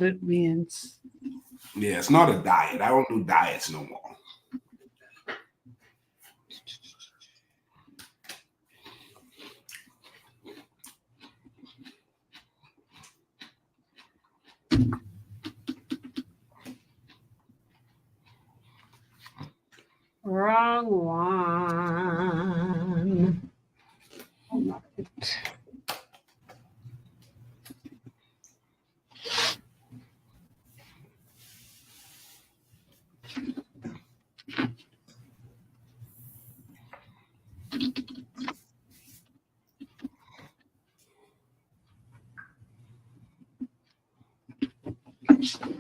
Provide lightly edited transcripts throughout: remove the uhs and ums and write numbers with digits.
it means. Yeah, it's not a diet. I don't do diets no more. Wrong one. Oh, not it.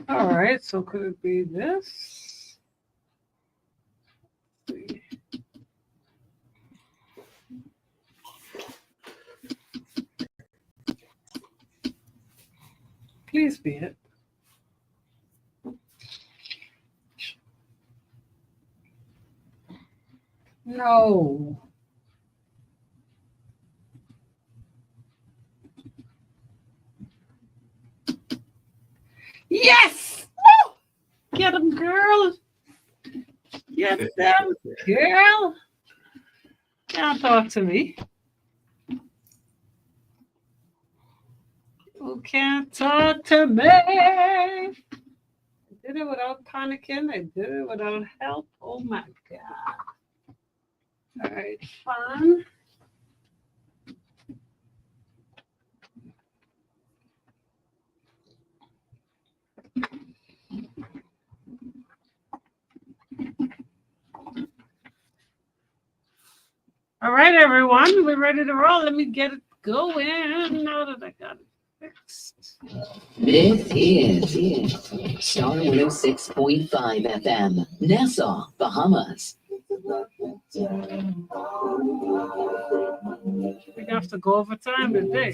All right, so could it be this? Let's see. Please be it. No. Yes! Woo! Get him, girl. Get them, girl. Can't talk to me. Who can't talk to me? I did it without panicking. I did it without help. Oh my God. All right, fun. All right, everyone, we're ready to roll. Let me get it going now that I got it fixed. This is Star 106.5 FM, Nassau, Bahamas. We have to go over time today.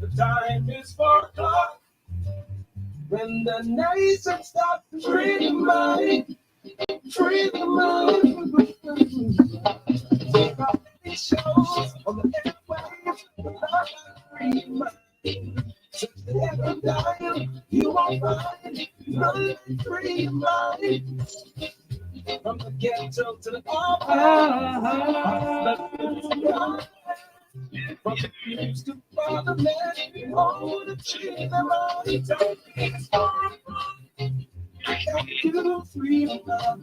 The time is 4 o'clock when the nation starts to free the mind, free the mind. It shows on the airwaves, but not free mind. Since the end of time, you won't find none free mind. From the ghetto to the office, from the kids to fatherland, all the children are it's fun. Got you free love,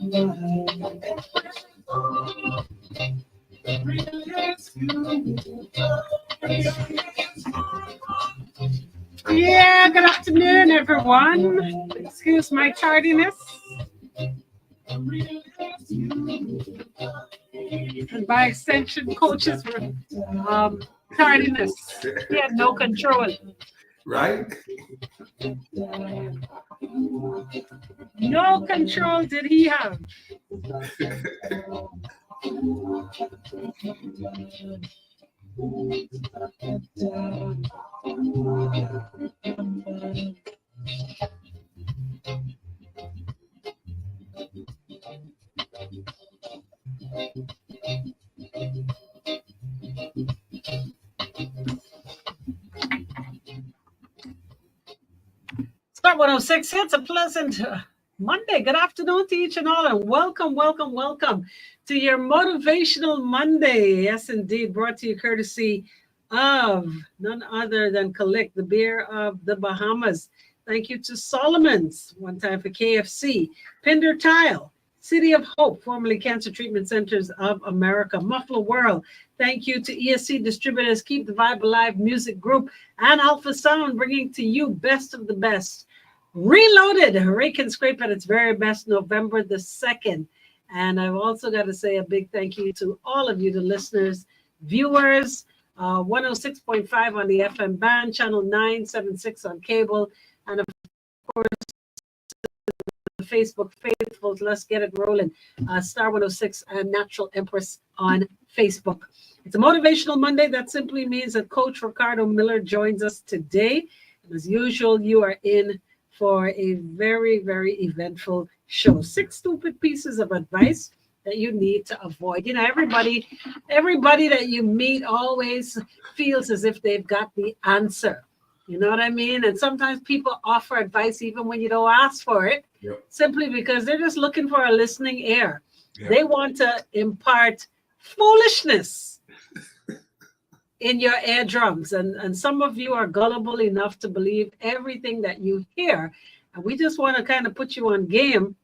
Yeah, good afternoon, everyone. Excuse my tardiness. And by extension, coaches for tardiness. He had no control. Right? No control did he have. Start 106. It's a pleasant Monday. Good afternoon to each and all, and welcome, welcome, welcome to your Motivational Monday. Yes, indeed, brought to you courtesy of none other than Kalik, the beer of the Bahamas. Thank you to Solomon's, one time for KFC, Pinder Tile, City of Hope, formerly Cancer Treatment Centers of America, Muffler World. Thank you to ESC Distributors, Keep the Vibe Alive Music Group, and Alpha Sound, bringing to you best of the best. Reloaded, Rake and Scrape at its very best, November the 2nd. And I've also got to say a big thank you to all of you, the listeners, viewers, 106.5 on the FM band, channel 976 on cable, and of course, the Facebook faithfuls. Let's get it rolling. Star 106 and Natural Empress on Facebook. It's a Motivational Monday. That simply means that Coach Ricardo Miller joins us today. And as usual, you are in for a very, very eventful show. 6 stupid pieces of advice that you need to avoid. You know, everybody that you meet always feels as if they've got the answer. You know what I mean? And sometimes people offer advice even when you don't ask for it, simply because they're just looking for a listening ear. They want to impart foolishness in your eardrums. And some of you are gullible enough to believe everything that you hear. And we just want to kind of put you on game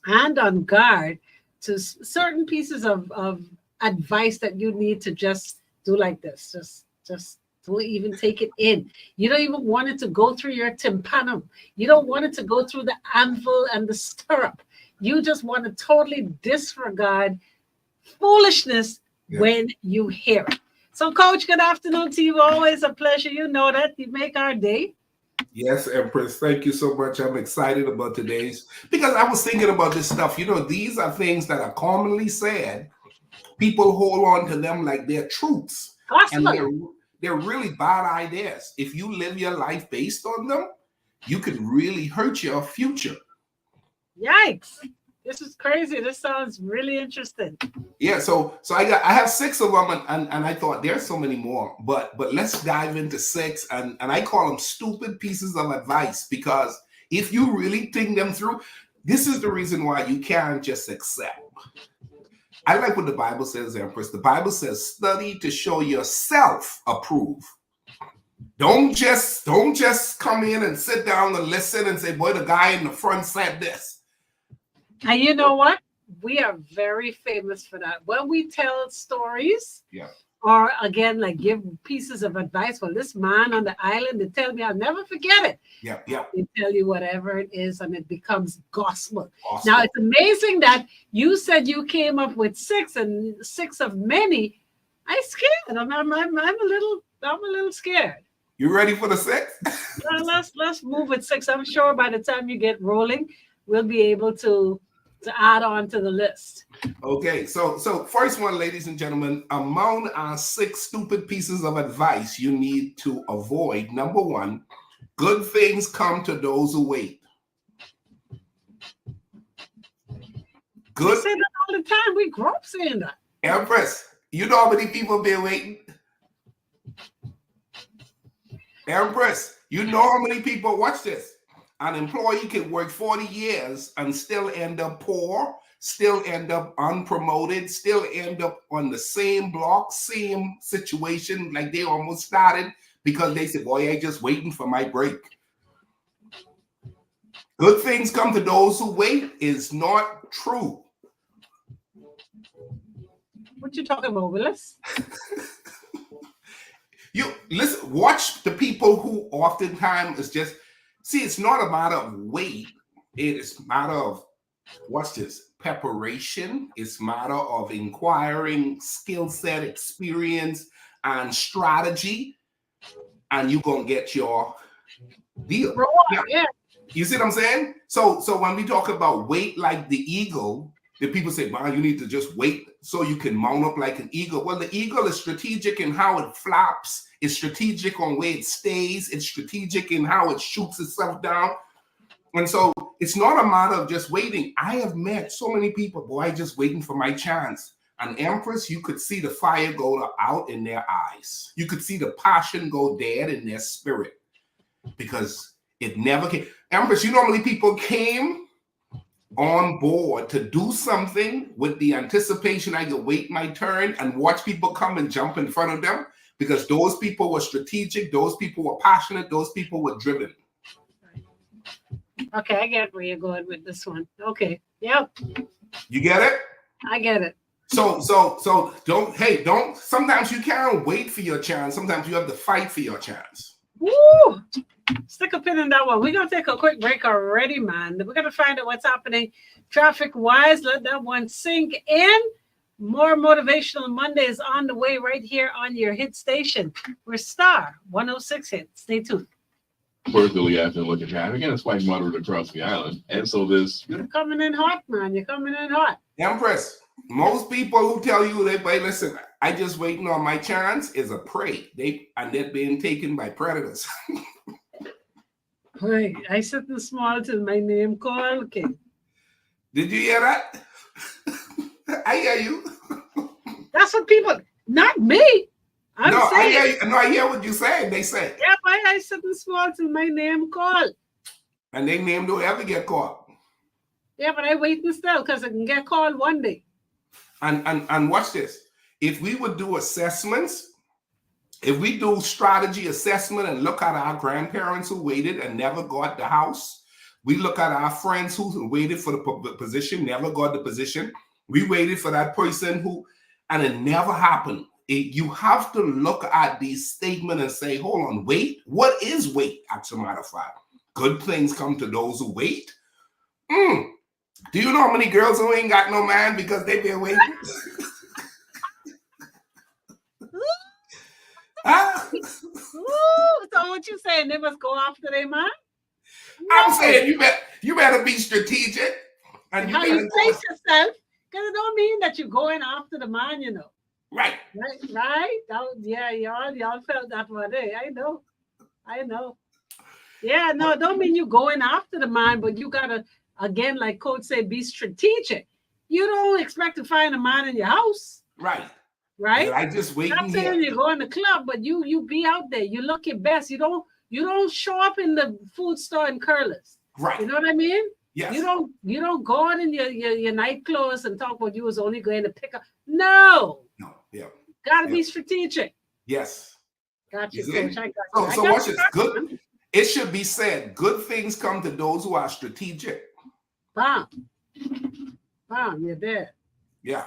and on guard to certain pieces of advice that you need to just do like this. Just don't even take it in. You don't even want it to go through your tympanum. You don't want it to go through the anvil and the stirrup. You just want to totally disregard foolishness when you hear it. So, Coach, good afternoon to you. Always a pleasure. You know that. You make our day. Yes, Empress. Thank you so much. I'm excited about today's, because I was thinking about this stuff. You know, these are things that are commonly said. People hold on to them like they're truths. Awesome. And they're really bad ideas. If you live your life based on them, you could really hurt your future. Yikes. This is crazy. This sounds really interesting. Yeah, so I have 6 of them, and I thought there's so many more, but let's dive into 6, and I call them stupid pieces of advice, because if you really think them through, this is the reason why you can't just accept. I like what the Bible says, Empress. The Bible says, study to show yourself approved. Don't just come in and sit down and listen and say, boy, the guy in the front said this. And you know what? We are very famous for that. When we tell stories, or again, like give pieces of advice. Well, this man on the island, they tell me, I'll never forget it. They tell you whatever it is, and it becomes gospel. Now, it's amazing that you said you came up with 6, and 6 of many. I'm scared. I'm a little scared. You ready for the 6th? Let's move with 6. I'm sure by the time you get rolling, we'll be able to add on to the list. Okay, so first one, ladies and gentlemen, among our 6 stupid pieces of advice you need to avoid. Number 1, good things come to those who wait. Good. We say that all the time. We grew up saying that. Empress, you know how many people been waiting? Empress, you know how many people, watch this. An employee can work 40 years and still end up poor, still end up unpromoted, still end up on the same block, same situation like they almost started, because they said, boy, I just waiting for my break. Good things come to those who wait is not true. What you talking about, Willis? You listen, watch the people who oftentimes is just, see, it's not a matter of weight. It is a matter of, what's this? Preparation. It's a matter of inquiring skill set, experience, and strategy. And you're going to get your deal. Yeah. You see what I'm saying? So when we talk about wait like the eagle, the people say, man, you need to just wait so you can mount up like an eagle. Well, the eagle is strategic in how it flaps. It's strategic on where it stays. It's strategic in how it shoots itself down. And so it's not a matter of just waiting. I have met so many people, boy, just waiting for my chance. And Empress, you could see the fire go out in their eyes. You could see the passion go dead in their spirit, because it never came. Empress, you know how many people came on board to do something with the anticipation I could wait my turn and watch people come and jump in front of them, because those people were strategic, those people were passionate, those people were driven. Okay, I get where you're going with this one. Okay, yep. You get it? I get it. So don't, sometimes you can't wait for your chance. Sometimes you have to fight for your chance. Woo! Stick a pin in that one. We're going to take a quick break already, man. We're going to find out what's happening traffic-wise. Let that one sink in. More Motivational Monday is on the way right here on your hit station. We're Star 106 Hit. Stay tuned. Berkeley after looking traffic, and it's quite moderate across the island. And so this You're coming in hot, man. You're coming in hot. Empress, most people who tell you they hey, listen, I just waiting on my chance is a prey. They're being taken by predators. Boy, I sit in small till my name called. Okay. Did you hear that? I hear you. That's what people, not me. I'm no, saying. I hear you. No, I hear what you're saying. They say. Yeah, but I sit in small till my name called. And they name don't ever get caught. Yeah, but I waiting still because I can get called one day. And watch this. If we would do assessments, if we do strategy assessment and look at our grandparents who waited and never got the house, we look at our friends who waited for the position, never got the position. We waited for that person and it never happened. You have to look at these statements and say, hold on, wait. What is wait, as a matter of fact? Good things come to those who wait. Do you know how many girls who ain't got no man because they've been waiting? So what you saying? They must go after their man? No. I'm saying you better be strategic. And how you place yourself, because it don't mean that you're going after the man, you know. Right. Right? Yeah, y'all felt that one day. I know. Yeah, no, it don't mean you going after the man, but you gotta, again, like Coach said, be strategic. You don't expect to find a man in your house. Right. Right? I just wait. Not saying you go in the club, but you be out there. You look your best. You don't show up in the food store in curlers. Right. You know what I mean? Yes. You don't go out in your night clothes and talk about you was only going to pick up. No. Yeah. Gotta be strategic. Yes. Got you, Coach. I got you. So watch this. Good. It should be said, good things come to those who are strategic. Bam, you're there. Yeah.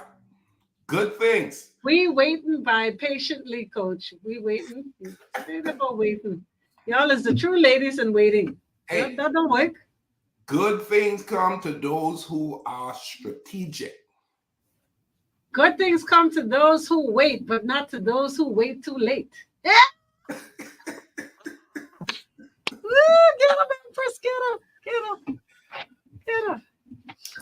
Good things. We waiting by patiently, Coach. We waiting. Say about waiting. Y'all is the true ladies in waiting. Hey, that don't work. Good things come to those who are strategic. Good things come to those who wait, but not to those who wait too late. Yeah. Get him, Empress. Get him.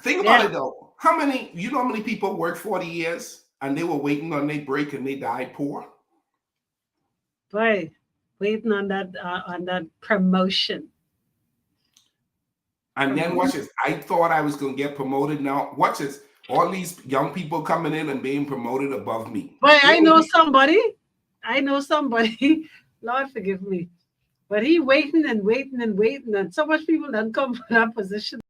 Think about it though. How many people worked 40 years and they were waiting on their break and they died poor? Boy, waiting on that promotion. And then watch this. I thought I was going to get promoted. Now watch this. All these young people coming in and being promoted above me. But I know somebody. Lord forgive me. But he waiting, and so much people don't come for that position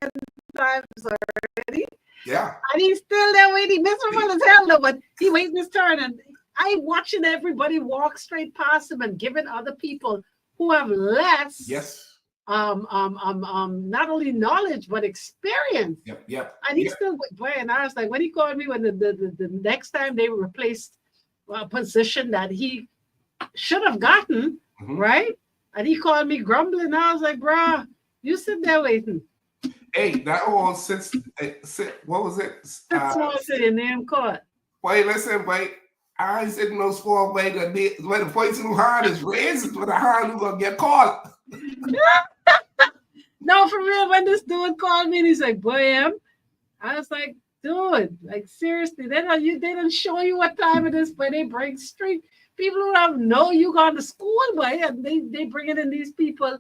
10 times already. Yeah. And he's still there waiting. Miserable as hell though, but he waiting his turn. And I watching everybody walk straight past him and giving other people who have less. Yes. Not only knowledge but experience. Yep. And he's still, boy, and I was like, when he called me when the next time they replaced a position that he should have gotten, right? And he called me grumbling. I was like, bruh, you sit there waiting. Hey, that all since what was it? That's your name called. Wait, listen, wait. I ain't sitting no small way where the person who hired is raised, but the hired who's gonna get caught. No, for real, when this dude called me and he's like, boy, I was like, dude, like seriously, they don't show you what time it is, but they bring straight people who don't know you gone to school, boy, and they bringing in these people,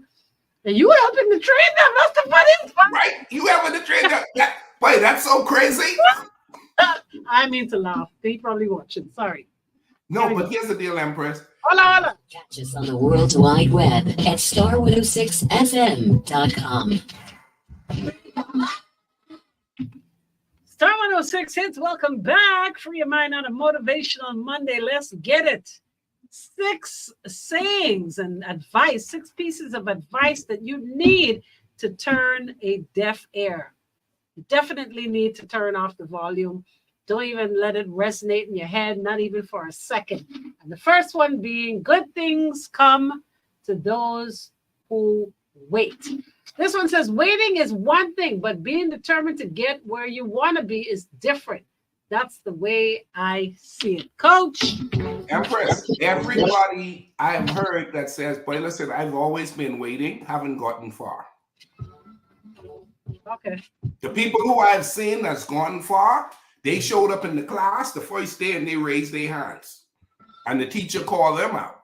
and you helping to train them. That's the funniest part. Right, you helping to train them. Boy, that's so crazy. I mean to laugh. They probably watching. Sorry. No, but here's the deal, Empress. Hola. Catch us on the World Wide Web at star106fm.com. Star 106 hits. Welcome back. Free your mind on a motivational Monday. Let's get it. 6 sayings and advice, 6 pieces of advice that you need to turn a deaf ear. You definitely need to turn off the volume. Don't even let it resonate in your head, not even for a second. And the first one being, good things come to those who wait. This one says, waiting is one thing, but being determined to get where you want to be is different. That's the way I see it. Coach. Empress, everybody I've heard that says, boy, listen, I've always been waiting, haven't gotten far. Okay. The people who I've seen that's gone far, they showed up in the class the first day and they raised their hands. And the teacher called them out.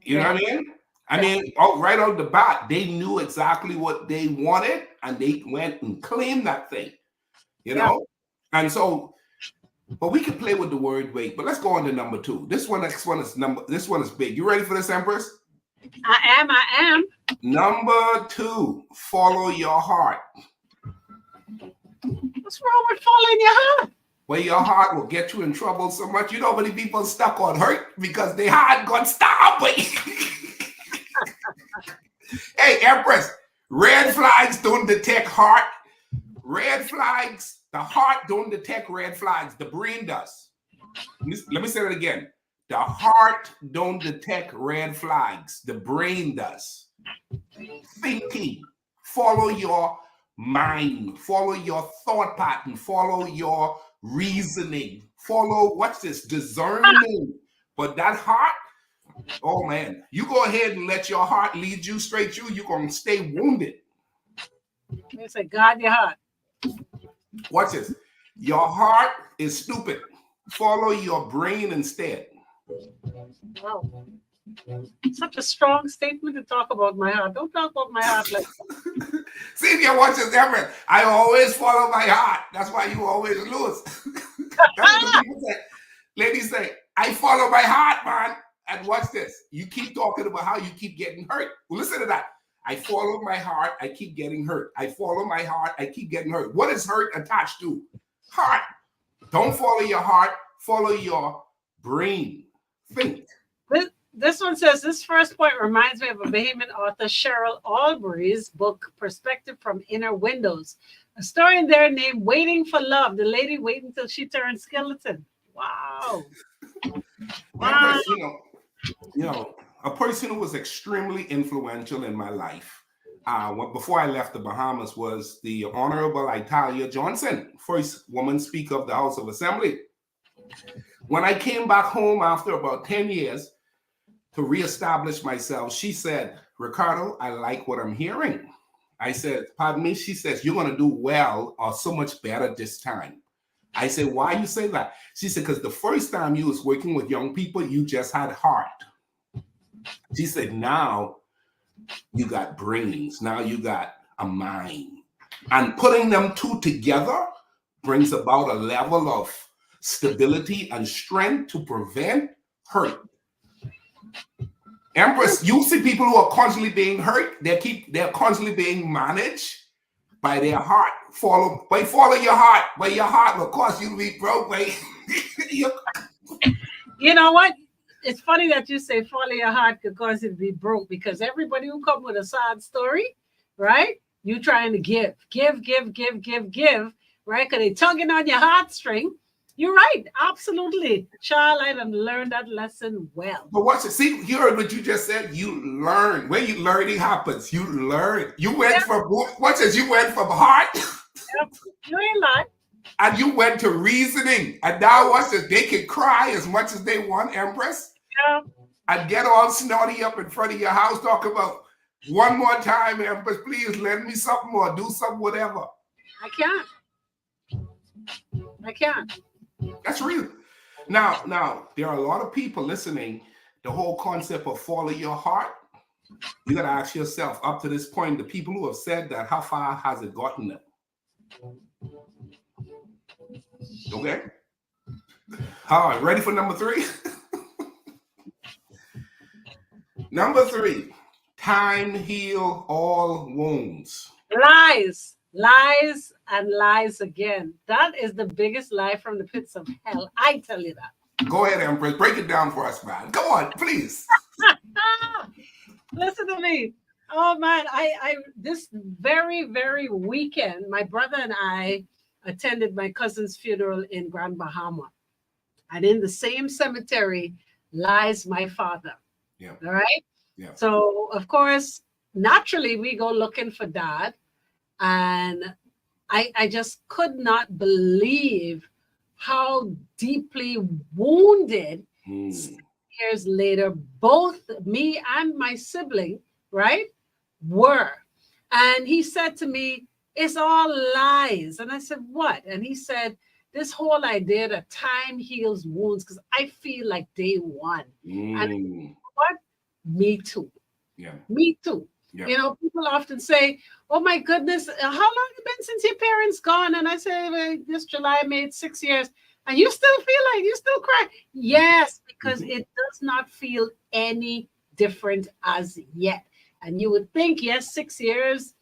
You know what I mean? Right out the bat, they knew exactly what they wanted and they went and claimed that thing. You know? And so, but we can play with the word wait. But let's go on to number 2. This one is big. You ready for this, Empress? I am. Number 2, follow your heart. What's wrong with following your heart? Well, your heart will get you in trouble so much. You know how many people stuck on hurt because their heart got stopped. Hey, Empress, red flags don't detect heart. Red flags, the heart don't detect red flags. The brain does. Let me say that again. The heart don't detect red flags. The brain does. Thinking. Follow your mind. Follow your thought pattern. Follow your reasoning. Follow, what's this? Discerning. But that heart, oh man, you go ahead and let your heart lead you straight through, you're going to stay wounded. They say, guard your heart. Watch this. Your heart is stupid. Follow your brain instead. Wow. Such a strong statement to talk about my heart. Don't talk about my heart like that. See, you watch this, Everett. I always follow my heart. That's why you always lose. That's what people say. Ladies say, I follow my heart, man. And watch this. You keep talking about how you keep getting hurt. Well, listen to that. I follow my heart. I keep getting hurt. I follow my heart. I keep getting hurt. What is hurt attached to? Heart. Don't follow your heart. Follow your brain. Think. This one says, this first point reminds me of a Bahamian author, Cheryl Albury's book, Perspective from Inner Windows. A story in there named Waiting for Love. The lady waiting until she turned skeleton. Wow. Wow. You know, a person who was extremely influential in my life before I left the Bahamas was the Honorable Italia Johnson, first woman speaker of the House of Assembly. When I came back home after about 10 years to reestablish myself, she said, Ricardo, I like what I'm hearing. I said, pardon me? She says, you're going to do well or so much better this time. I said, why you say that? She said, because the first time you was working with young people, you just had heart. She said, now you got brains. Now you got a mind. And putting them two together brings about a level of stability and strength to prevent hurt. Empress, you see people who are constantly being hurt, they're constantly being managed by their heart. Follow your heart. But your heart will cause you to be broke. You know what? It's funny that you say follow your heart could cause you to be broke, because everybody who come with a sad story, right? You trying to give, right? Because they tugging on your heartstring. You're right. Absolutely. Child, I done learned that lesson well. But watch it. See, you heard what you just said. You learn. When you learning happens, you learn. You went from, watch this, you went from heart. Yep. You ain't lying. And you went to reasoning. And now watch this. They can cry as much as they want, Empress. Yeah. And get all snotty up in front of your house, talk about one more time, Empress, please lend me something or do something, whatever. I can't. That's real. Now, there are a lot of people listening. The whole concept of follow your heart, you got to ask yourself, up to this point, the people who have said that, how far has it gotten them? Okay. All right, ready for number 3? Number 3, time heal all wounds. Lies and lies again. That is the biggest lie from the pits of hell. I tell you that. Go ahead, Empress. Break it down for us, man. Come on, please. Listen to me. Oh man, I this very weekend, my brother and I attended my cousin's funeral in Grand Bahama, and in the same cemetery lies my father. Yeah. All right. Yeah. So of course, naturally, we go looking for Dad, and I just could not believe how deeply wounded years later, both me and my sibling, right, were. And he said to me, it's all lies. And I said, what? And he said, this whole idea that time heals wounds, because I feel like day one. And what? Me too. Yeah. Me too. Yeah. You know, people often say, oh my goodness, how long has it been since your parents gone? And I say, well, this July made 6 years. And you still feel like you still cry? Yes, because it does not feel any different as yet. And you would think, yes, 6 years,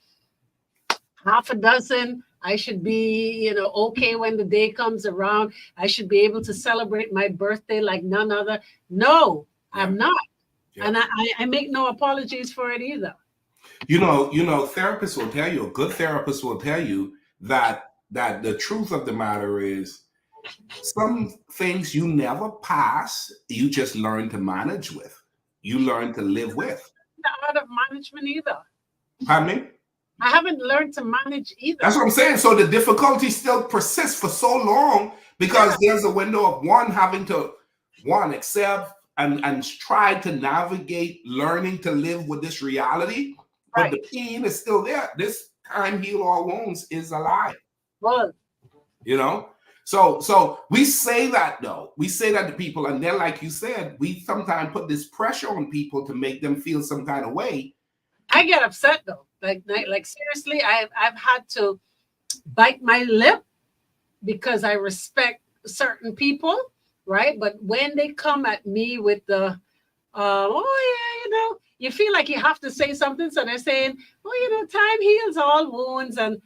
half a dozen. I should be, you know, okay when the day comes around. I should be able to celebrate my birthday like none other. No, I'm not. Yeah. And I make no apologies for it either. You know, therapists will tell you, a good therapist will tell you that the truth of the matter is some things you never pass, you just learn to manage with. You learn to live with. The art of management either. Pardon me? I haven't learned to manage either. That's what I'm saying. So the difficulty still persists for so long because there's a window of one having to accept and try to navigate learning to live with this reality. But the pain is still there. This time heal all wounds is a lie. Well, you know, so we say that though. We say that to people, and then, like you said, we sometimes put this pressure on people to make them feel some kind of way. I get upset though. Like seriously, I've had to bite my lip because I respect certain people, right? But when they come at me with the, oh yeah, you know, you feel like you have to say something. So they're saying, oh, you know, time heals all wounds. And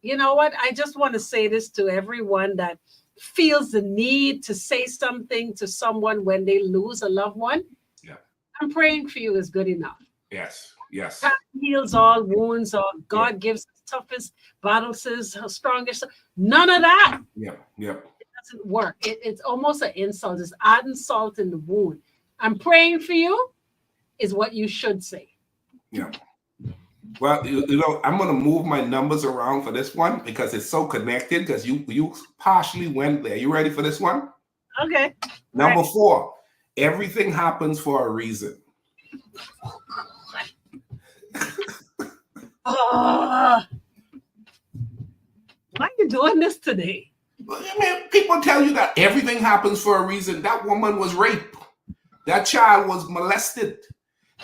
you know what? I just want to say this to everyone that feels the need to say something to someone when they lose a loved one. Yeah. I'm praying for you is good enough. Yes. Yes. Time heals all wounds, or God gives the toughest battles, his strongest. None of that. Yeah. Yeah. It doesn't work. It's almost an insult. It's adding salt in the wound. I'm praying for you is what you should say. Yeah. Well, you know, I'm going to move my numbers around for this one because it's so connected because you partially went there. You ready for this one? Okay. Number 4, everything happens for a reason. Why are you doing this today? I mean, people tell you that everything happens for a reason. That woman was raped. That child was molested.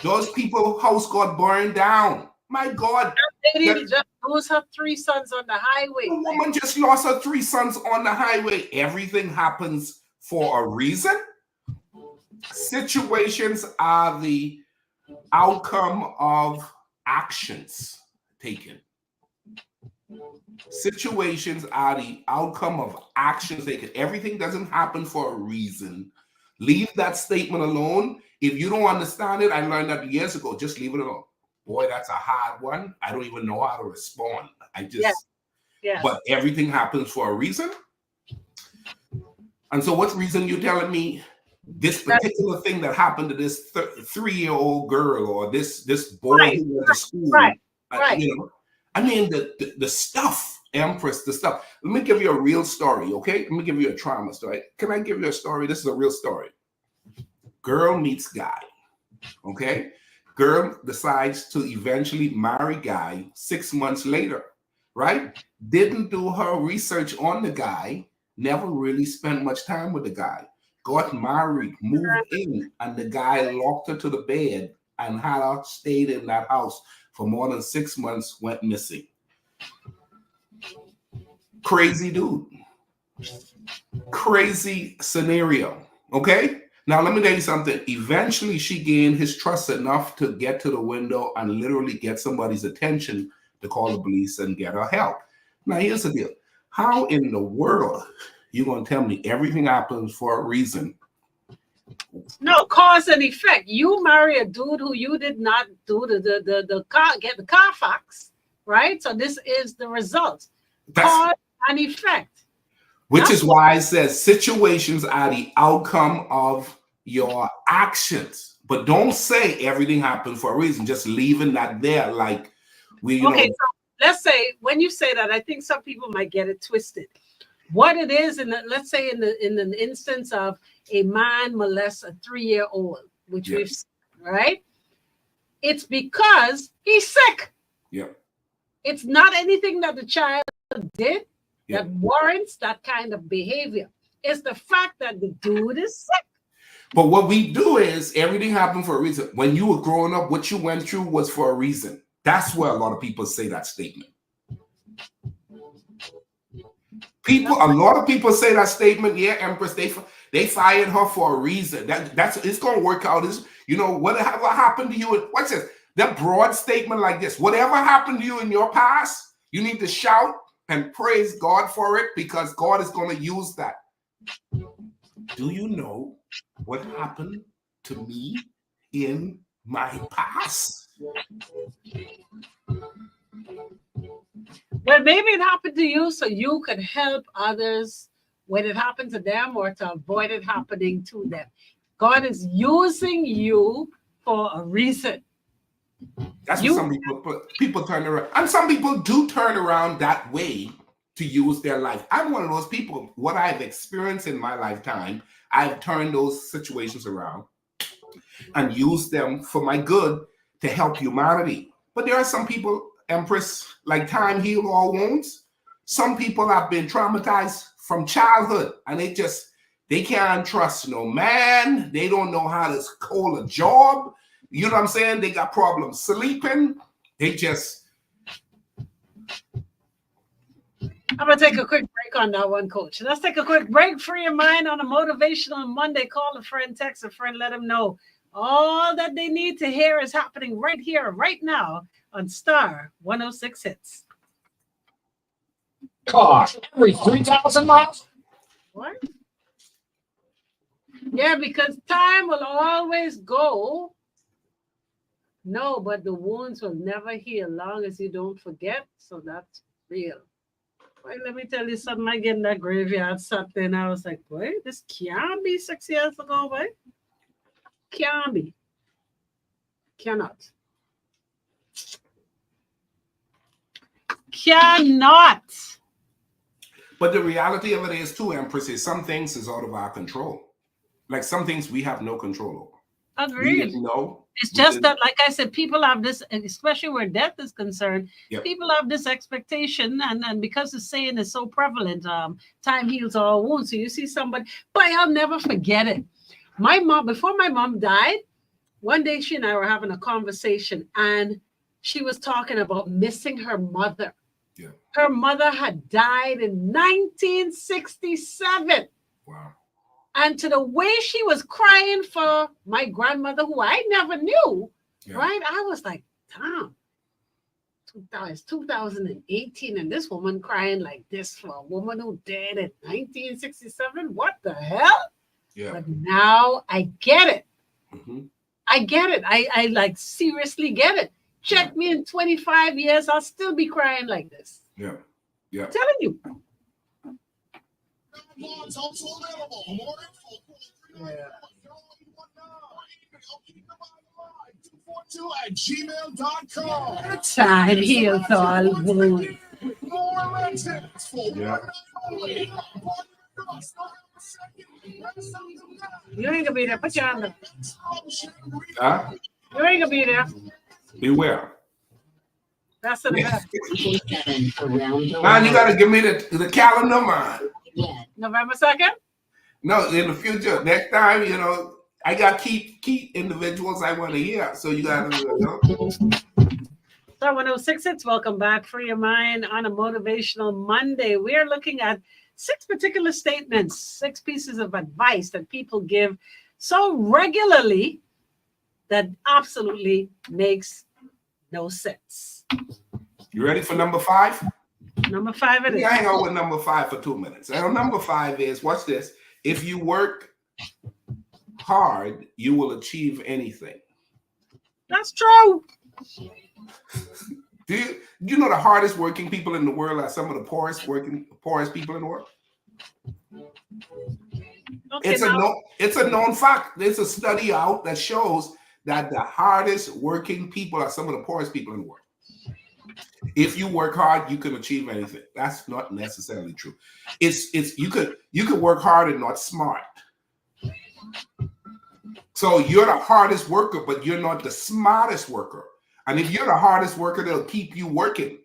Those people's house got burned down. My God. That lady just lost her 3 sons on the highway. The woman just lost her 3 sons on the highway. Everything happens for a reason. Situations are the outcome of actions taken. Situations are the outcome of actions taken. Everything doesn't happen for a reason. Leave that statement alone. If you don't understand it, I learned that years ago. Just leave it alone. Boy, that's a hard one. I don't even know how to respond. But everything happens for a reason. And so what reason you telling me this particular thing that happened to this 3-year-old girl or this boy who went to school? You know, I mean, the stuff, Empress, the stuff. Let me give you a real story, okay? Let me give you a trauma story. Can I give you a story? This is a real story. Girl meets guy, okay? Girl decides to eventually marry guy 6 months later, right? Didn't do her research on the guy, never really spent much time with the guy. Got married, moved in, and the guy locked her to the bed and had her stayed in that house for more than 6 months, went missing. Crazy dude. Crazy scenario, okay? Now, let me tell you something. Eventually, she gained his trust enough to get to the window and literally get somebody's attention to call the police and get her help. Now, here's the deal. How in the world you going to tell me everything happens for a reason? No, cause and effect. You marry a dude who you did not do the Carfax, right? So this is the result. Cause and effect. Which is why it says situations are the outcome of your actions. But don't say everything happens for a reason. Just leaving that there like we, you know. let's say when you say that, I think some people might get it twisted. What it is, let's say in an instance of a man molests a 3-year-old, which Yeah. we've seen, right? It's because he's sick. Yeah. It's not anything that the child did Yeah. that warrants that kind of behavior. It's the fact that the dude is sick. But what we do is everything happened for a reason. When you were growing up, what you went through was for a reason. That's where a lot of people say that statement. A lot of people say that statement. Yeah, Empress, they fired her for a reason. That's it's gonna work out. Is whatever happened to you? What's this? That broad statement like this. Whatever happened to you in your past, you need to shout and praise God for it because God is gonna use that. Do you know what happened to me in my past? Well, maybe it happened to you so you could help others when it happened to them or to avoid it happening to them. God is using you for a reason. That's what some people turn around. And some people do turn around that way to use their life. I'm one of those people. What I've experienced in my lifetime, I've turned those situations around and used them for my good to help humanity. But there are some people, Empress, like time heal all wounds. Some people have been traumatized from childhood and they can't trust no man. They don't know how to hold a job. You know what I'm saying? They got problems sleeping. I'm going to take a quick break on that one, Coach. Let's take a quick break. Free your mind on a motivational Monday. Call a friend, text a friend, let them know all that they need to hear is happening right here, right now on Star 106 Hits. Car every 3,000 miles. What? Yeah, because time will always go. No, but the wounds will never heal long as you don't forget. So that's real. Well, let me tell you something. I get in that graveyard something, and I was like, boy, this can't be 6 years ago, boy. Can't be. Cannot. Cannot. But the reality of it is too, Empress, is some things is out of our control. Like some things we have no control over. Agreed. No. It's just that, like I said, people have this, especially where death is concerned, Yep. people have this expectation, and because the saying is so prevalent, time heals all wounds. So you see somebody, but I'll never forget it. My mom, before my mom died, one day she and I were having a conversation, and she was talking about missing her mother. Yeah. Her mother had died in 1967. Wow. And to the way she was crying for my grandmother, who I never knew, right? I was like, damn, 2018, and this woman crying like this for a woman who died in 1967. What the hell? Yeah. But now I get it. Mm-hmm. I get it. I like seriously get it. Check me in 25 years, I'll still be crying like this. Yeah. Yeah. I'm telling you. At gmail.com. Time heals all wounds. Yeah. You ain't gonna be there. Put your hand up. Huh? You ain't gonna be there. Beware. That's the best. 7 around the Man, you world. gotta give me the calendar, man. Yeah. November 2nd? No, in the future, next time, I got key individuals I want to hear. So you gotta, So 106 Hits, welcome back. Free your mind on a motivational Monday. We are looking at 6 particular statements, 6 pieces of advice that people give so regularly that absolutely makes no sense. You ready for number 5? Number 5 it is. Hang out with number 5 for 2 minutes. And number 5 is, watch this. If you work hard, you will achieve anything. That's true. Do you know the hardest working people in the world are some of the poorest people in the world? Okay, It's a known fact. There's a study out that shows that the hardest working people are some of the poorest people in the world. If you work hard, you can achieve anything. That's not necessarily true. It's you could work hard and not smart. So you're the hardest worker, but you're not the smartest worker. And if you're the hardest worker, they'll keep you working.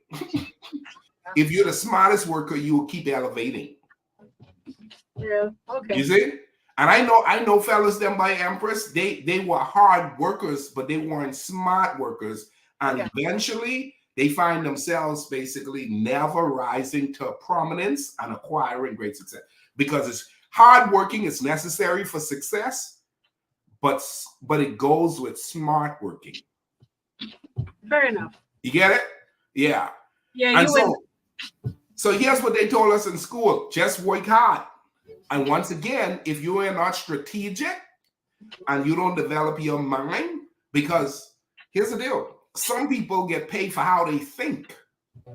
If you're the smartest worker, you will keep elevating. Yeah. Okay. You see? And I know fellas them by Empress, they were hard workers, but they weren't smart workers. And eventually they find themselves basically never rising to prominence and acquiring great success. Because it's hard working is necessary for success, but it goes with smart working. Fair enough. You get it? Yeah. Yeah, And so here's what they told us in school: just work hard. And once again, if you are not strategic and you don't develop your mind, because here's the deal: some people get paid for how they think,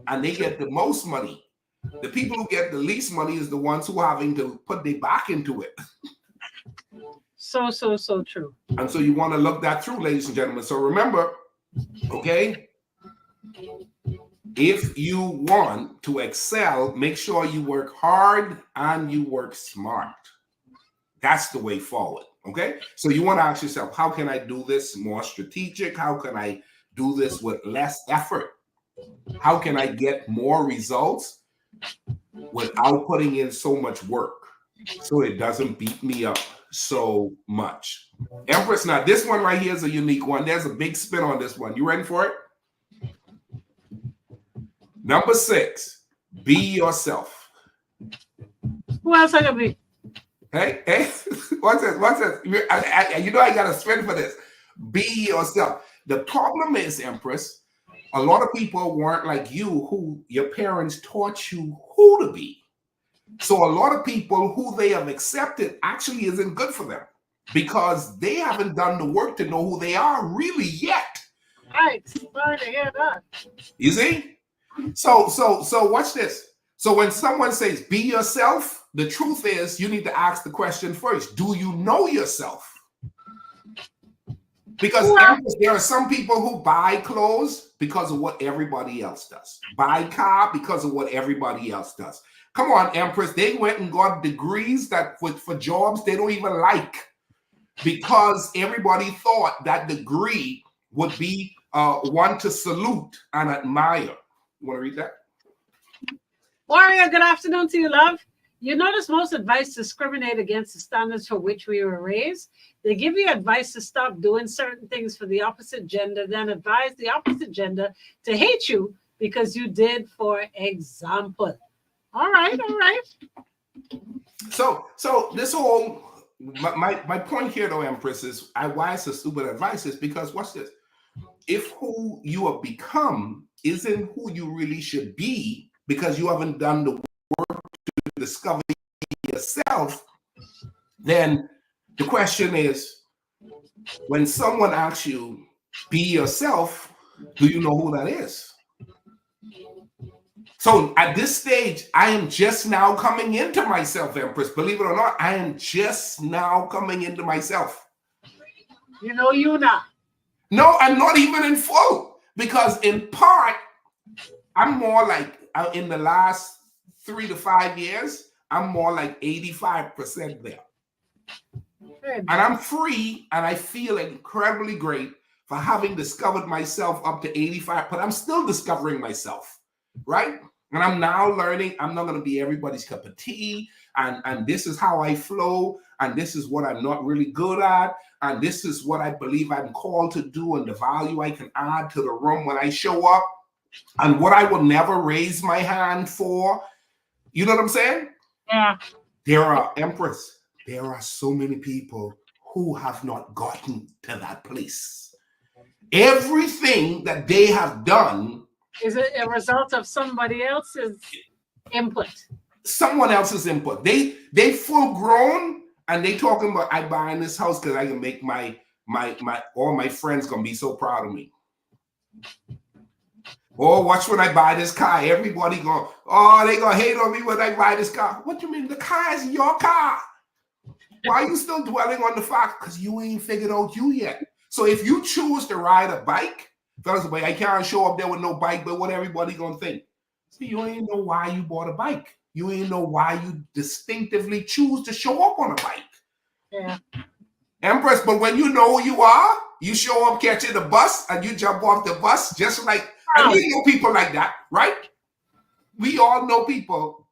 and they get the most money. The people who get the least money is the ones who are having to put their back into it. So true. And so you want to look that through, ladies and gentlemen. So remember, okay, if you want to excel, make sure you work hard and you work smart. That's the way forward, okay? So you want to ask yourself, how can I do this more strategic? How can I do this with less effort? How can I get more results without putting in so much work so it doesn't beat me up so much? Empress, now this one right here is a unique one. There's a big spin on this one. You ready for it? Number 6, be yourself. Who else I gonna be? Hey, what's this? You know I got a spin for this. Be yourself. The problem is, Empress, a lot of people weren't like you, who your parents taught you who to be. So a lot of people who they have accepted actually isn't good for them because they haven't done the work to know who they are really yet. Right. Sorry to hear that. You see? So watch this. So when someone says be yourself, the truth is you need to ask the question first. Do you know yourself? Because there are some people who buy clothes because of what everybody else does. Buy car because of what everybody else does. Come on, Empress. They went and got degrees that for jobs they don't even like because everybody thought that degree would be one to salute and admire. You want to read that? Warrior, good afternoon to you, love. You notice most advice discriminate against the standards for which we were raised. They give you advice to stop doing certain things for the opposite gender, then advise the opposite gender to hate you because you did, for example. All right. So this whole my point here, though, Empress, is why it's a stupid advice is because watch this. If who you have become isn't who you really should be because you haven't done the work to discover yourself, then the question is, when someone asks you, be yourself, do you know who that is? So at this stage, I am just now coming into myself, Empress. Believe it or not, I am just now coming into myself. You know you not. No, I'm not even in full because in part, I'm more like in the last 3 to 5 years, I'm more like 85% there. And I'm free and I feel incredibly great for having discovered myself up to 85, but I'm still discovering myself, right? And I'm now learning I'm not going to be everybody's cup of tea. And this is how I flow. And this is what I'm not really good at. And this is what I believe I'm called to do and the value I can add to the room when I show up. And what I will never raise my hand for. You know what I'm saying? Yeah. There are, Empress, there are so many people who have not gotten to that place. Everything that they have done is it a result of somebody else's input? Someone else's input. They full grown and they talking about I buying this house because I can make my all my friends gonna be so proud of me. Oh, watch when I buy this car. Everybody they gonna hate on me when I buy this car. What do you mean? The car is your car. Why are you still dwelling on the fact? Because you ain't figured out you yet. So if you choose to ride a bike Fellas, but I can't show up there with no bike, but what everybody gonna think? See, you ain't know why you bought a bike. You ain't know why you distinctively choose to show up on a bike. Yeah. Empress, but when you know who you are, you show up catching the bus and you jump off the bus just like, and we know people like that, right? We all know people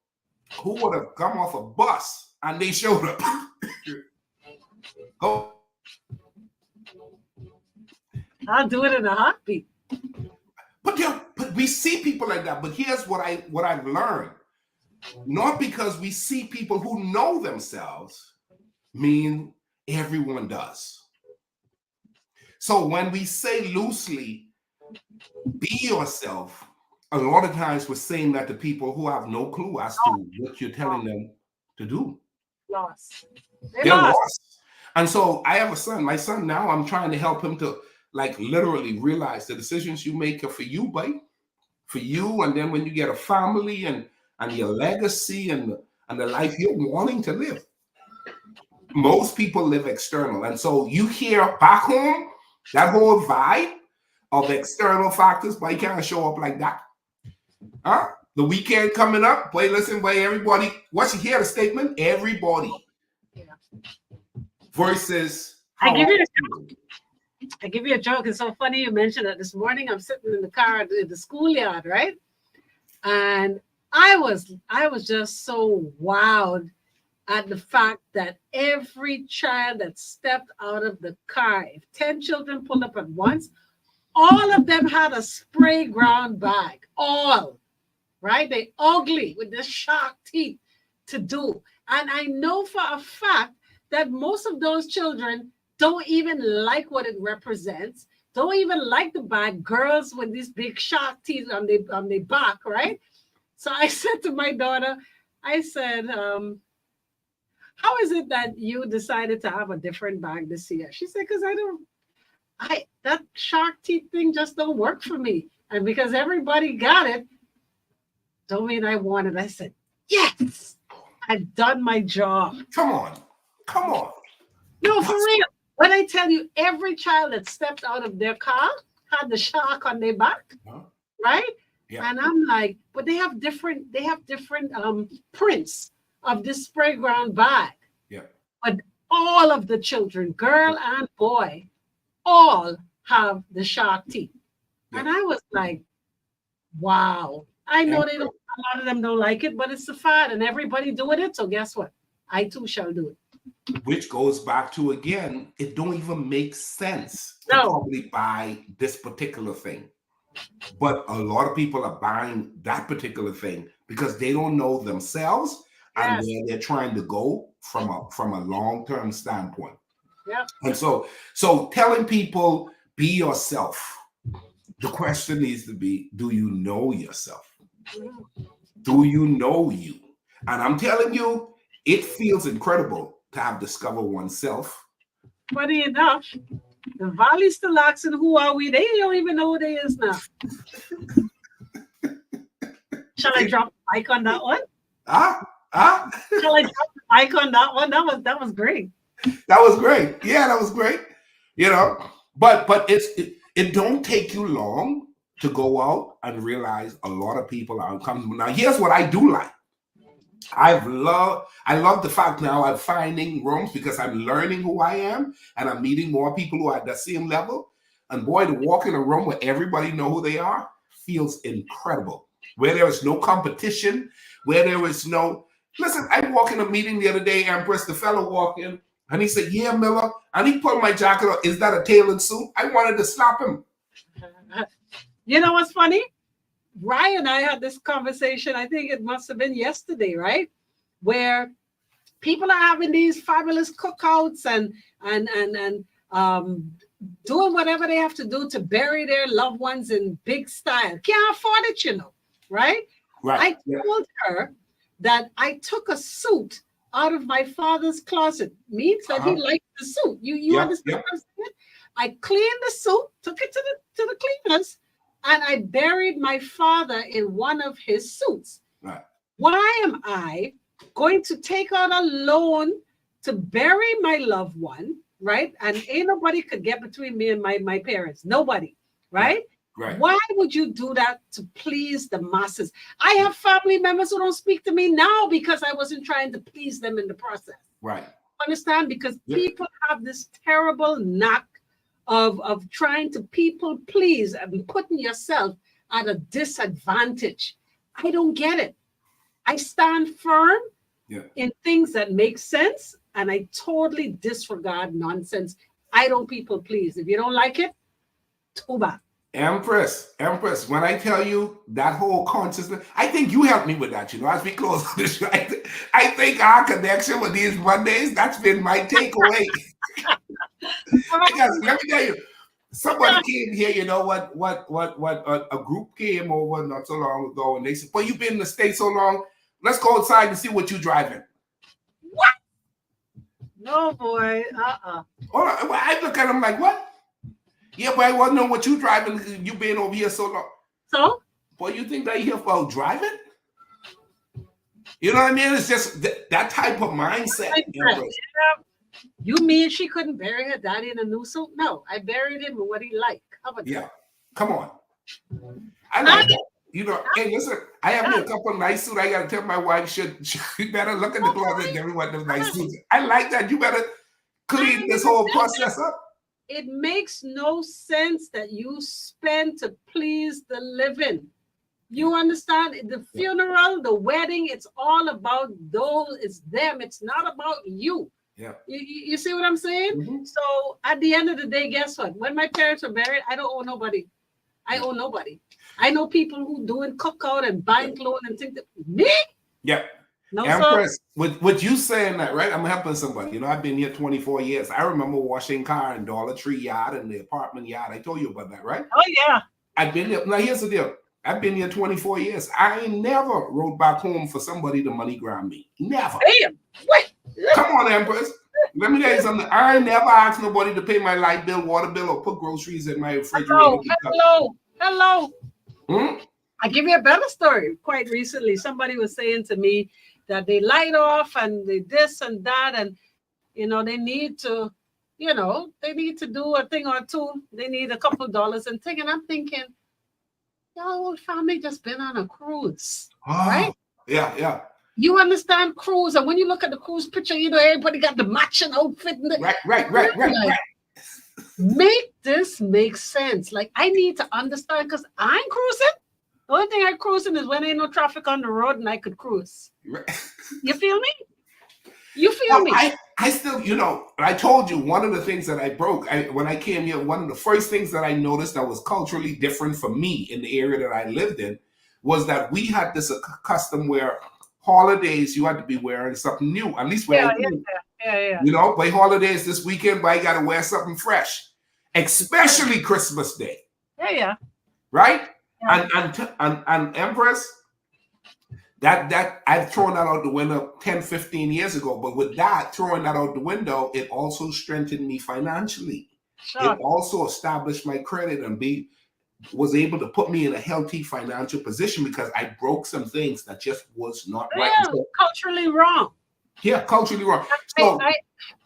who would have come off a bus and they showed up. Oh. I'll do it in a heartbeat. But we see people like that. But here's what I've learned. Not because we see people who know themselves mean everyone does. So when we say loosely, be yourself, a lot of times we're saying that to people who have no clue as to what you're telling them to do. Lost. They're lost. And so I have a son. My son now, I'm trying to help him to like literally realize the decisions you make are for you, buddy. For you, and then when you get a family and your legacy and the life you're wanting to live. Most people live external. And so you hear back home, that whole vibe of external factors, but you can't show up like that. Huh? The weekend coming up, boy, listen, boy, everybody, once you hear the statement, everybody. Yeah. Versus I give you a joke. It's so funny you mentioned it. This morning I'm sitting in the car at the schoolyard, right? And I was just so wowed at the fact that every child that stepped out of the car, if 10 children pulled up at once, all of them had a spray ground bag. All, right? They ugly with the shark teeth to do. And I know for a fact that most of those children don't even like what it represents, don't even like the bag. Girls with these big shark teeth on their back, right? So I said to my daughter, I said, how is it that you decided to have a different bag this year? She said, because that shark teeth thing just don't work for me. And because everybody got it, don't mean I want it. I said, yes, I've done my job. Come on. No, for real. When I tell you, every child that stepped out of their car had the shark on their back, right? Yeah. And I'm like, but they have different prints of this spray ground bag. Yeah. But all of the children, girl and boy, all have the shark teeth. Yeah. And I was like, wow. I know a lot of them don't like it, but it's the fad and everybody doing it. So guess what? I too shall do it. Which goes back to, again, it don't even make sense to probably buy this particular thing. But a lot of people are buying that particular thing because they don't know themselves and where they're trying to go from a long-term standpoint. Yeah. And so telling people, be yourself. The question needs to be, do you know yourself? Do you know you? And I'm telling you, it feels incredible to have discovered oneself. Funny enough, the Valley's still asking who are we? They don't even know who they is now. Shall I drop the mic on that one? Shall I drop the mic on that one? That was great. That was great. Yeah, that was great. You know, but it don't take you long to go out and realize a lot of people are uncomfortable. Now, here's what I do like. I love the fact now I'm finding rooms because I'm learning who I am and I'm meeting more people who are at the same level. And boy, to walk in a room where everybody know who they are feels incredible. Where there is no competition, where there is no, listen, I walked in a meeting the other day, Empress, the fellow walked in and he said, yeah, Miller. And he pulled my jacket up. Is that a tailored suit? I wanted to slap him. You know what's funny? Ryan and I had this conversation, I think it must have been yesterday, right? Where people are having these fabulous cookouts and doing whatever they have to do to bury their loved ones in big style. Can't afford it, you know, right? I told her that I took a suit out of my father's closet. Means that he liked the suit. You understand what I'm saying? I cleaned the suit, took it to the cleaners, and I buried my father in one of his suits. Right. Why am I going to take out a loan to bury my loved one, right? And ain't nobody could get between me and my parents. Nobody, right? Right. Why would you do that to please the masses? I have family members who don't speak to me now because I wasn't trying to please them in the process. Right. Understand? Because Yeah. people have this terrible knack of trying to people please and putting yourself at a disadvantage. I don't get it. I stand firm in things that make sense, and I totally disregard nonsense. I don't people please. If you don't like it, too bad. Empress, when I tell you that whole consciousness, I think you helped me with that, as we close on this show. I think our connection with these Mondays, that's been my takeaway. Because let me tell you, somebody came here, a group came over not so long ago, and they said, well, you've been in the States so long, let's go outside and see what you're driving. What? No, boy. Well, I look at them like, what? Yeah, but I want to know what you driving. You been over here so long. So? Boy, you think they here for driving? You know what I mean? It's just that type of mindset. You mean she couldn't bury her daddy in a new suit? No, I buried him in what he liked. How about that? Come on. I like that. Hey, listen, I have me a couple of nice suits. I got to tell my wife, she better look in the closet and everyone those nice suits. I like that. You better clean this whole process up. It makes no sense that you spend to please the living. You understand? The funeral, the wedding, it's all about those, it's them. It's not about you. Yeah. You see what I'm saying? Mm-hmm. So at the end of the day, guess what? When my parents were buried, I don't owe nobody. I owe nobody. I know people who doing cookout and buying clothes and think that me? Yeah. No, Empress, with you saying that, right? I'm helping somebody. I've been here 24 years. I remember washing car in Dollar Tree yard and the apartment yard. I told you about that, right? Oh, yeah. I've been here. Now, here's the deal. I've been here 24 years. I ain't never rode back home for somebody to money grab me. Never. Damn. Wait. Come on, Empress. Let me tell you something. I never asked nobody to pay my light bill, water bill, or put groceries in my refrigerator. Hello. Hmm? I give you a better story. Quite recently, somebody was saying to me that they light off and they this and that, and they need to, do a thing or two. They need a couple dollars and thing. And I'm thinking, your whole family just been on a cruise, right? Yeah. You understand cruise, and when you look at the cruise picture, everybody got the matching outfit. Right. Make this make sense. Like, I need to understand, because I'm cruising. The only thing I'm cruising is when ain't no traffic on the road and I could cruise. Right. You feel me? You feel me? I still, I told you one of the things that I broke when I came here, one of the first things that I noticed that was culturally different for me in the area that I lived in was that we had this custom where holidays you had to be wearing something new. At least Yeah. by holidays this weekend, but I got to wear something fresh, especially Christmas Day. Yeah. Right? Yeah. And Empress, that I've thrown that out the window 10, 15 years ago. But with that, throwing that out the window, it also strengthened me financially. Sure. It also established my credit and was able to put me in a healthy financial position because I broke some things that just was not right. Culturally wrong. Yeah, culturally wrong. So,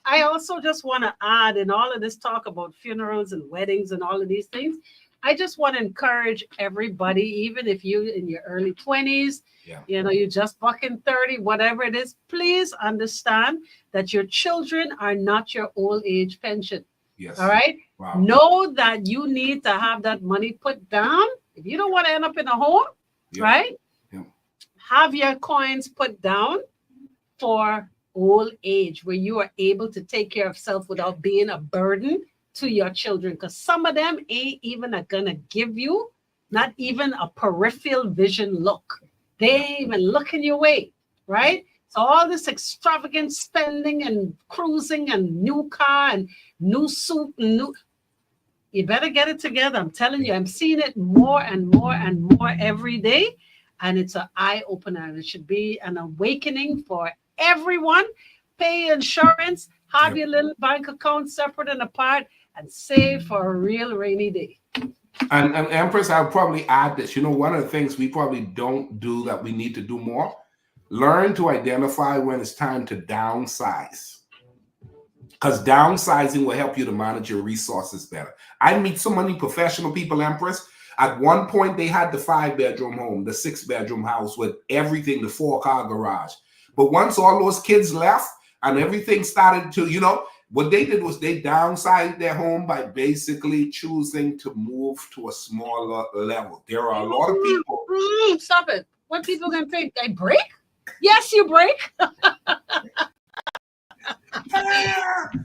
I also just want to add in all of this talk about funerals and weddings and all of these things, I just want to encourage everybody, even if you in your early 20s, you're just bucking 30, whatever it is, please understand that your children are not your old age pension. Yes. All right. Wow. Know that you need to have that money put down. If you don't want to end up in a home, right? Yeah. Have your coins put down for old age where you are able to take care of self without being a burden to your children. Because some of them ain't even gonna give you not even a peripheral vision look. They ain't even looking your way, right? So all this extravagant spending and cruising and new car and new suit and you better get it together. I'm telling you, I'm seeing it more and more and more every day. And it's an eye opener. It should be an awakening for everyone. Pay insurance, have your little bank account separate and apart, and save for a real rainy day. And Empress, I'll probably add this. One of the things we probably don't do that we need to do more, learn to identify when it's time to downsize. Because downsizing will help you to manage your resources better. I meet so many professional people, Empress. At one point, they had the 5-bedroom home, the 6-bedroom house with everything, the 4-car garage. But once all those kids left and everything started to, what they did was they downsized their home by basically choosing to move to a smaller level. There are a lot of people. Stop it. What people gonna think? I break? Yes, you break.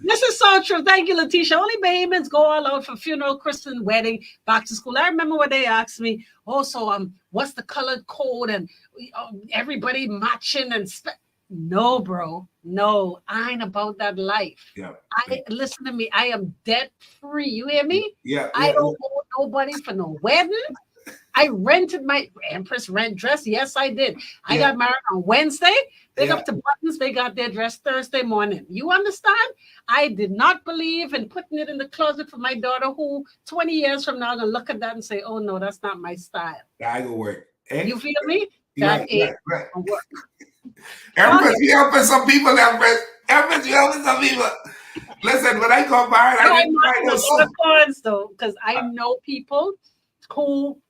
This is so true. Thank you, Letitia. Only babies go all out for funeral, christening, wedding, back to school. I remember when they asked me, what's the color code and everybody matching and no, bro. No, I ain't about that life. Yeah. Listen to me. I am debt free. You hear me? Yeah. I don't owe nobody for no wedding. I rented my Empress rent dress. Yes, I did. I got married on Wednesday. Big up to Buttons. They got their dress Thursday morning. You understand? I did not believe in putting it in the closet for my daughter who 20 years from now going to look at that and say, oh, no, that's not my style. I go work. You feel me? That ain't gonna work. Empress, you helping some people, Empress. Empress, you helping some people. Listen, when I got married, I didn't buy no suit. Though, because I know people who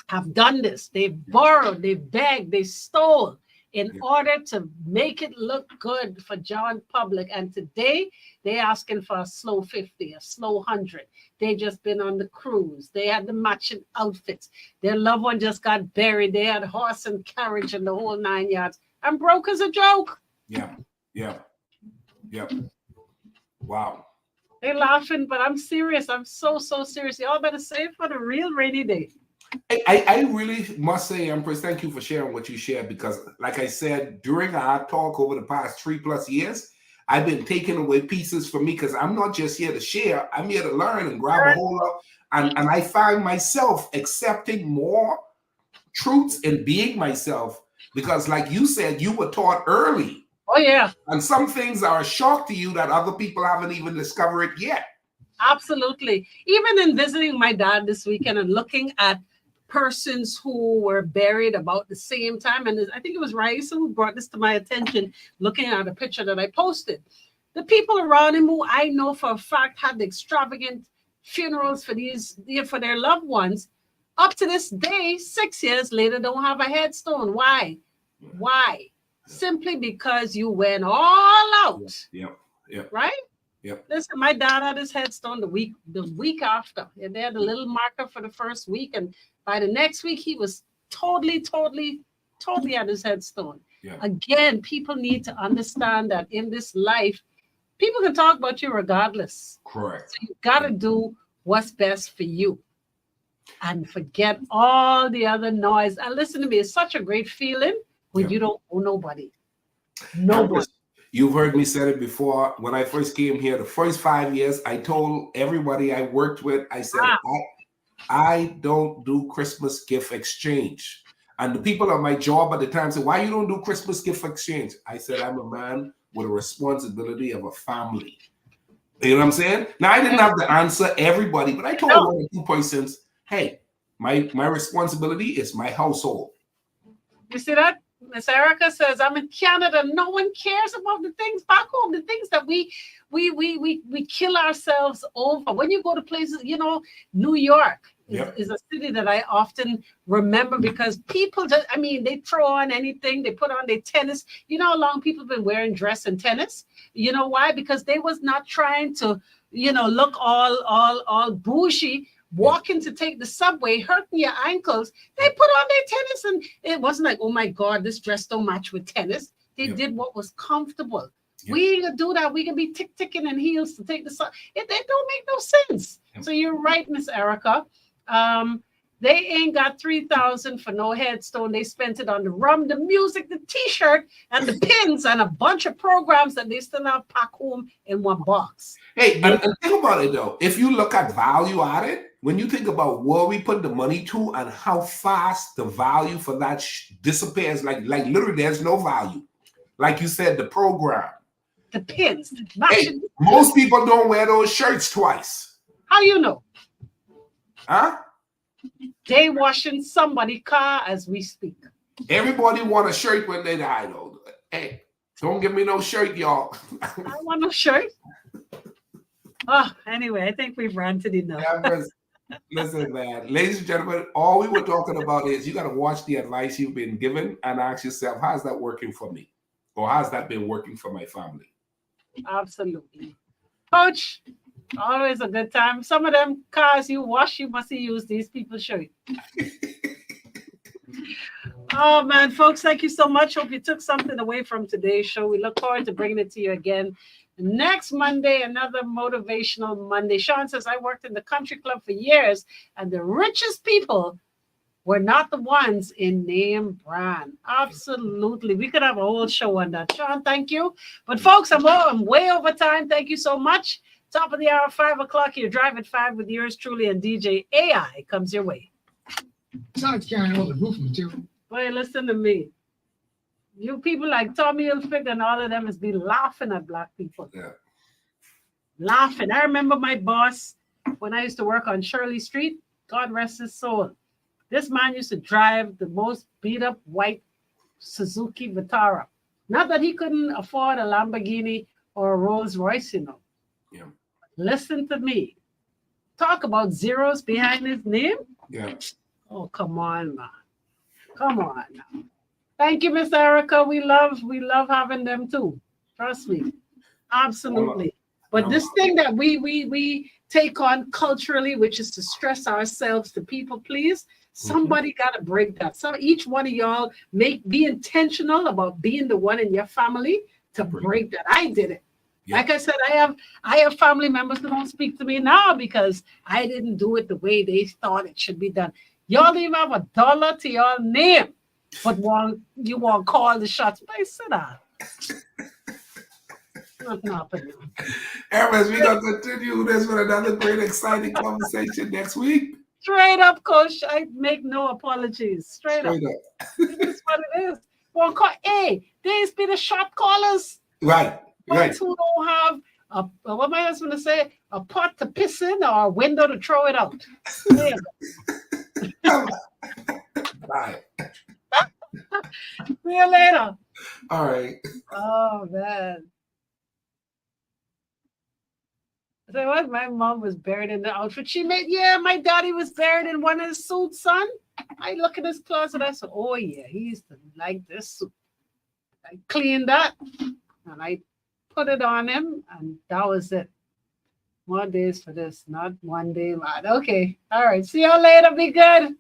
have done this. They've borrowed, they begged, they stole in order to make it look good for John public. And today they're asking for a slow 50, a slow 100. They just been on the cruise. They had the matching outfits. Their loved one just got buried. They had horse and carriage and the whole 9 yards. I'm broke as a joke. Yeah. Wow. They're laughing, but I'm serious. I'm so serious. Y'all better save for the real rainy day. I really must say, Empress, thank you for sharing what you shared, because like I said, during our talk over the past 3+ years, I've been taking away pieces for me, because I'm not just here to share. I'm here to learn and grab a hold of. And I find myself accepting more truths and being myself, because like you said, you were taught early. Oh, yeah. And some things are a shock to you that other people haven't even discovered it yet. Absolutely. Even in visiting my dad this weekend and looking at persons who were buried about the same time. And I think it was Raisa who brought this to my attention, looking at a picture that I posted. The people around him who I know for a fact had extravagant funerals for their loved ones, up to this day, 6 years later, don't have a headstone. Why? Simply because you went all out. Yeah. Right? Yep. Listen, my dad had his headstone the week after. And they had a little marker for the first week, and by the next week, he was totally at his headstone. Yeah. Again, people need to understand that in this life, people can talk about you regardless. Correct. So you got to do what's best for you and forget all the other noise. And listen to me, it's such a great feeling when you don't owe nobody. Nobody. You've heard me say it before. When I first came here, the first 5 years, I told everybody I worked with, I said, I don't do Christmas gift exchange. And the people at my job at the time said, why you don't do Christmas gift exchange? I said, I'm a man with a responsibility of a family. You know what I'm saying? Now, I didn't have to answer everybody, but I told 1 or 2 persons, hey, my responsibility is my household. You see that? Miss Erica says, I'm in Canada. No one cares about the things back home, the things that we kill ourselves over. When you go to places, New York is a city that I often remember, because people just, they throw on anything. They put on their tennis. You know how long people have been wearing dress and tennis? You know why? Because they was not trying to, look all bougie. Walking to take the subway, hurting your ankles. They put on their tennis, and it wasn't like, oh my God, this dress don't match with tennis. They did what was comfortable. We ain't gonna do that. We can be ticking in heels to take the subway. It don't make no sense. So you're right, Miss Erica. They ain't got $3,000 for no headstone. They spent it on the rum, the music, the T-shirt, and the pins, and a bunch of programs that they still have packed home in one box. Hey, and think about it though. If you look at value added, when you think about where we put the money to and how fast the value for that disappears, like literally there's no value. Like you said, the program. The pins. Hey, most people don't wear those shirts twice. How you know? Huh? They washing somebody's car as we speak. Everybody want a shirt when they die though. Hey, don't give me no shirt, y'all. I want no shirt. Oh, anyway, I think we've ranted enough. Listen, man, ladies and gentlemen, all we were talking about is you got to watch the advice you've been given and ask yourself, how's that working for me? Or how's that been working for my family? Absolutely. Coach, always a good time. Some of them cars you wash, you must use these people show you. Oh man, folks, thank you so much. Hope you took something away from today's show. We look forward to bringing it to you again next Monday, another motivational Monday. Sean says, I worked in the country club for years, and the richest people were not the ones in name brand. Absolutely. We could have a whole show on that. Sean, thank you. But folks, I'm way over time. Thank you so much. Top of the hour, 5 o'clock. You're driving 5 with yours truly, and DJ AI comes your way. Besides carrying all the roof material. Boy, listen to me. You people like Tommy Hilfiger and all of them is be laughing at black people. Yeah. Laughing. I remember my boss when I used to work on Shirley Street. God rest his soul. This man used to drive the most beat up white Suzuki Vitara. Not that he couldn't afford a Lamborghini or a Rolls Royce, you know. Yeah. Listen to me. Talk about zeros behind his name. Yeah. Oh, come on, man. Come on now. Thank you, Miss Erica. We love having them too. Trust me. Absolutely. But this thing that we take on culturally, which is to stress ourselves to people, please. Somebody got to break that. So each one of y'all be intentional about being the one in your family to break that. I did it. Yeah. Like I said, I have family members who don't speak to me now because I didn't do it the way they thought it should be done. Y'all even have $1 to your name, but you want to call the shots. But sit down. Nothing happening. Hermes, we're going to continue this with another great, exciting conversation next week. Straight up, Coach. I make no apologies. Straight up. That's what it is. Well, hey, these be the shot callers. Right. Ones who don't have what my husband to say, a pot to piss in or a window to throw it out. Bye. See you later. All right. Oh man. So what? My mom was buried in the outfit she made. Yeah, my daddy was buried in one of his suits, son. I look in his closet. I said, oh yeah, he used to like this suit. I cleaned that and I put it on him, and that was it. More days for this, not one day, man. Okay. All right. See you later. Be good.